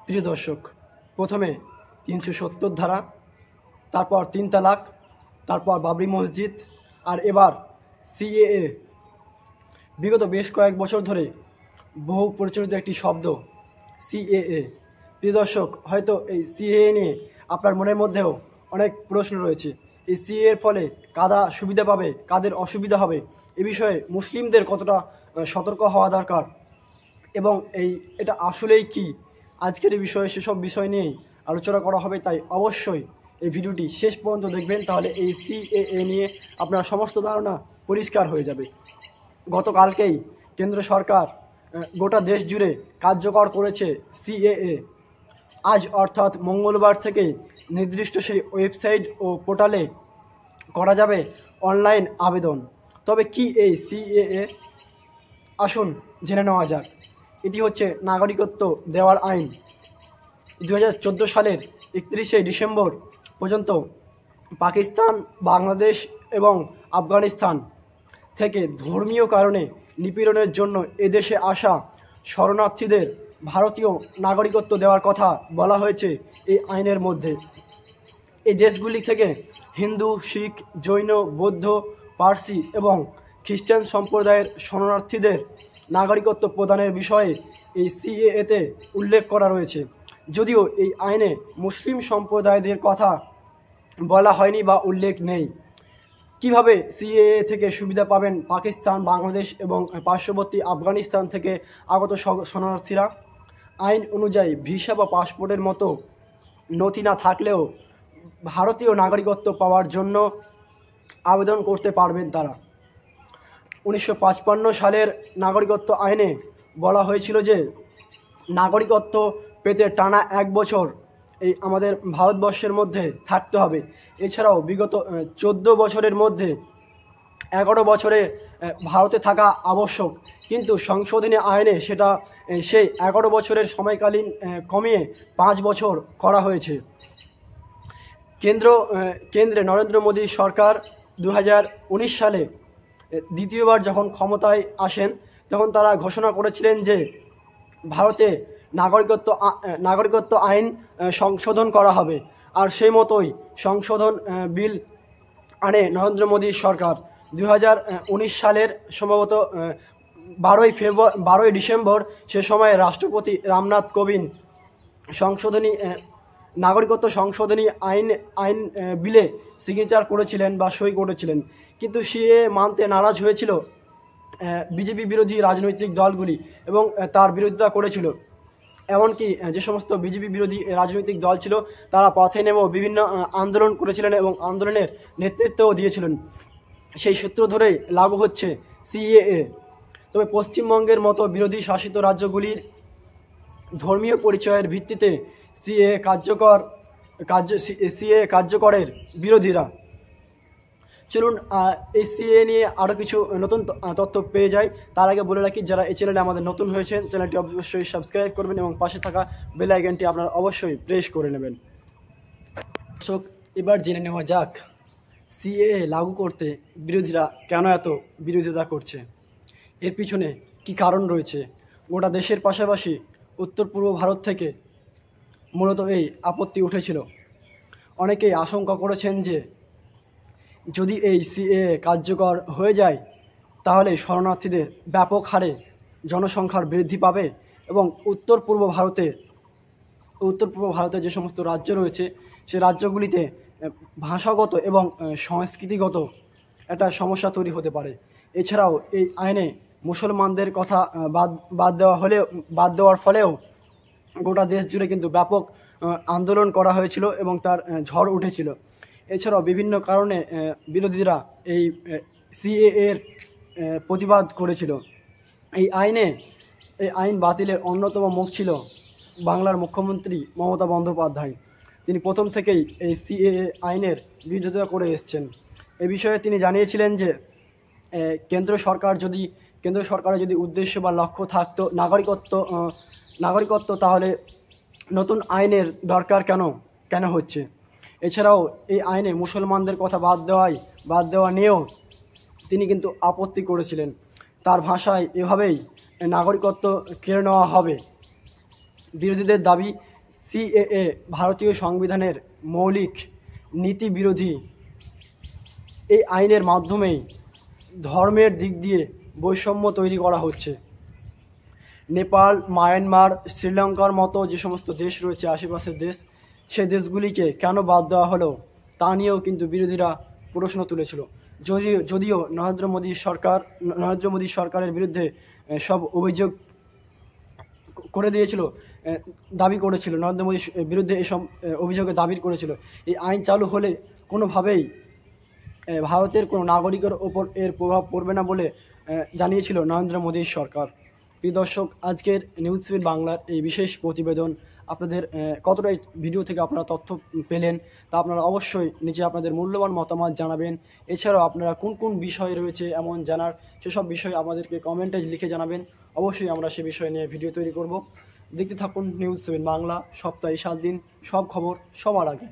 প্রিয় দর্শক, প্রথমে ৩৭০ ধারা, তারপর ৩ তালাক, তারপর বাবরি মসজিদ, আর এবার সিএএ। বিগত বেশ কয়েক বছর ধরে বহু প্রচলিত একটি শব্দ সিএএ। প্রিয় দর্শক, হয়তো এই সিএএ নিয়ে আপনার মনের মধ্যেও অনেক প্রশ্ন রয়েছে। এই সিএএ এর ফলে কারা সুবিধা পাবে, কাদের অসুবিধা হবে, এ বিষয়ে মুসলিমদের কতটা সতর্ক হওয়া দরকার এবং এটা আসলেই কি, আজকের এই বিষয়ে সেসব বিষয় নিয়েই আলোচনা করা হবে। তাই অবশ্যই এই ভিডিওটি শেষ পর্যন্ত দেখবেন, তাহলে এই সিএএ নিয়ে আপনার সমস্ত ধারণা পরিষ্কার হয়ে যাবে। গতকালকেই কেন্দ্র সরকার গোটা দেশ জুড়ে কার্যকর করেছে সিএএ। আজ অর্থাৎ মঙ্গলবার থেকে নির্দিষ্ট সেই ওয়েবসাইট ও পোর্টালে করা যাবে অনলাইন আবেদন। তবে কি এই সিএএ, আসুন জেনে নেওয়া যাক। এটি হচ্ছে নাগরিকত্ব দেওয়ার আইন। 2014 সালের 31শে ডিসেম্বর পর্যন্ত পাকিস্তান, বাংলাদেশ এবং আফগানিস্তান থেকে ধর্মীয় কারণে নিপীড়নের জন্য এদেশে আসা শরণার্থীদের ভারতীয় নাগরিকত্ব দেওয়ার কথা বলা হয়েছে এই আইনের মধ্যে। এই দেশগুলি থেকে হিন্দু, শিখ, জৈন, বৌদ্ধ, পার্সি এবং খ্রিস্টান সম্প্রদায়ের শরণার্থীদের নাগরিকত্ব প্রদানের বিষয়ে এই সিএএতে উল্লেখ করা রয়েছে। যদিও এই আইনে মুসলিম সম্প্রদায়দের কথা বলা হয়নি বা উল্লেখ নেই। কিভাবে সিএএ থেকে সুবিধা পাবেন পাকিস্তান, বাংলাদেশ এবং পার্শ্ববর্তী আফগানিস্তান থেকে আগত শরণার্থীরা? আইন অনুযায়ী ভিসা বা পাসপোর্টের মতো নথি না থাকলেও ভারতীয় নাগরিকত্ব পাওয়ার জন্য আবেদন করতে পারবেন তারা। 1955 সালের নাগরিকত্ব আইনে বলা হয়েছিল যে নাগরিকত্ব পেতে টানা 1 বছর এই আমাদের ভারতবর্ষের মধ্যে থাকতে হবে। এছাড়াও বিগত 14 বছরের মধ্যে 11 বছরে ভারতে থাকা আবশ্যক, কিন্তু সংশোধনী আইনে সেটা সেই 11 বছরের সময়কালীন কমিয়ে 5 বছর করা হয়েছে। কেন্দ্রে নরেন্দ্র মোদী সরকার 2019 সালে দ্বিতীয়বার যখন ক্ষমতায় আসেন, তখন তারা ঘোষণা করেছিলেন যে ভারতে নাগরিকত্ব আইন সংশোধন করা হবে। আর সেই মতোই সংশোধন বিল আনে নরেন্দ্র মোদী সরকার। 2019 সালের সম্ভবত 12ই ডিসেম্বর সে সময় রাষ্ট্রপতি রামনাথ কোবিন্দ নাগরিকত্ব সংশোধনী আইন বিলে সিগনেচার করেছিলেন বা সই করেছিলেন। কিন্তু সিএএ মানতে নারাজ হয়েছিল বিজেপি বিরোধী রাজনৈতিক দলগুলি এবং তার বিরোধিতা করেছিল। এমনকি যে সমস্ত বিজেপি বিরোধী রাজনৈতিক দল ছিল তারা পথে নেমেও বিভিন্ন আন্দোলন করেছিলেন এবং আন্দোলনের নেতৃত্বও দিয়েছিলেন। সেই সূত্র ধরেই লাগু হচ্ছে সিএএ। তবে পশ্চিমবঙ্গের মতো বিরোধী শাসিত রাজ্যগুলির ধর্মীয় পরিচয়ের ভিত্তিতে সিএএ কার্যকরের বিরোধীরা। চলুন এই সিএএ নিয়ে আরও কিছু নতুন তথ্য পেয়ে যাই। তার আগে বলে রাখি, যারা এই চ্যানেলে আমাদের নতুন হয়েছেন, চ্যানেলটি অবশ্যই সাবস্ক্রাইব করবেন এবং পাশে থাকা বেল আইকনটি আপনারা অবশ্যই প্রেস করে নেবেন। দর্শক, এবার জেনে নেওয়া যাক সিএএ লাগু করতে বিরোধীরা কেন এত বিরোধিতা করছে, এর পিছনে কি কারণ রয়েছে। গোটা দেশের পাশাপাশি উত্তর পূর্ব ভারত থেকে মূলত এই আপত্তি উঠেছিল। অনেকেই আশঙ্কা করেছেন যে যদি এই সিএএ কার্যকর হয়ে যায় তাহলে শরণার্থীদের ব্যাপক হারে জনসংখ্যার বৃদ্ধি পাবে এবং উত্তর পূর্ব ভারতে যে সমস্ত রাজ্য রয়েছে সে রাজ্যগুলিতে ভাষাগত এবং সংস্কৃতিগত একটা সমস্যা তৈরি হতে পারে। এছাড়াও এই আইনে মুসলমানদের কথা বাদ দেওয়ার ফলেও গোটা দেশ জুড়ে কিন্তু ব্যাপক আন্দোলন করা হয়েছিল এবং তার ঝড় উঠেছিল। এছাড়াও বিভিন্ন কারণে বিরোধীরা এই সিএএর প্রতিবাদ করেছিল। এই আইন বাতিলের অন্যতম মুখ ছিল বাংলার মুখ্যমন্ত্রী মমতা বন্দ্যোপাধ্যায়। তিনি প্রথম থেকেই এই সিএএ আইনের বিরোধিতা করে এসছেন। এ বিষয়ে তিনি জানিয়েছিলেন যে কেন্দ্র সরকারের যদি উদ্দেশ্য বা লক্ষ্য থাকতো নাগরিকত্ব, তাহলে নতুন আইনের দরকার কেন হচ্ছে। এছাড়াও এই আইনে মুসলমানদের কথা বাদ দেওয়া নিয়েও তিনি কিন্তু আপত্তি করেছিলেন। তার ভাষায় এভাবেই নাগরিকত্ব কেড়ে নেওয়া হবে। বিরোধীদের দাবি সিএএ ভারতীয় সংবিধানের মৌলিক নীতি বিরোধী। এই আইনের মাধ্যমেই ধর্মের দিক দিয়ে বৈষম্য তৈরি করা হচ্ছে। নেপাল, মায়ানমার, শ্রীলঙ্কার মতো যে সমস্ত দেশ রয়েছে আশেপাশের দেশ, সে দেশগুলিকে কেন বাদ দেওয়া হলো তা নিয়েও কিন্তু বিরোধীরা প্রশ্ন তুলেছিল। যদিও নরেন্দ্র মোদী সরকারের বিরুদ্ধে সব অভিযোগ করে দিয়েছিল, দাবি করেছিল, নরেন্দ্র মোদীর বিরুদ্ধে এসব অভিযোগে দাবি করেছিল এই আইন চালু হলে কোনোভাবেই ভারতের কোনো নাগরিকের ওপর এর প্রভাব পড়বে না বলে জানিয়েছিল নরেন্দ্র মোদীর সরকার। প্রিয় দর্শক, আজকের নিউজ সেভেন বাংলার এই বিশেষ প্রতিবেদন আপনাদের কতটা এই ভিডিও থেকে আপনারা তথ্য পেলেন তা আপনারা অবশ্যই নিচে আপনাদের মূল্যবান মতামত জানাবেন। এছাড়াও আপনারা কোন কোন বিষয় রয়েছে এমন জানার সেসব বিষয় আমাদেরকে কমেন্টে লিখে জানাবেন। অবশ্যই আমরা সে বিষয় নিয়ে ভিডিও তৈরি করব। দেখতে থাকুন নিউজ সেভেন বাংলা, সপ্তাহে 7 দিন, সব খবর সবার আগে।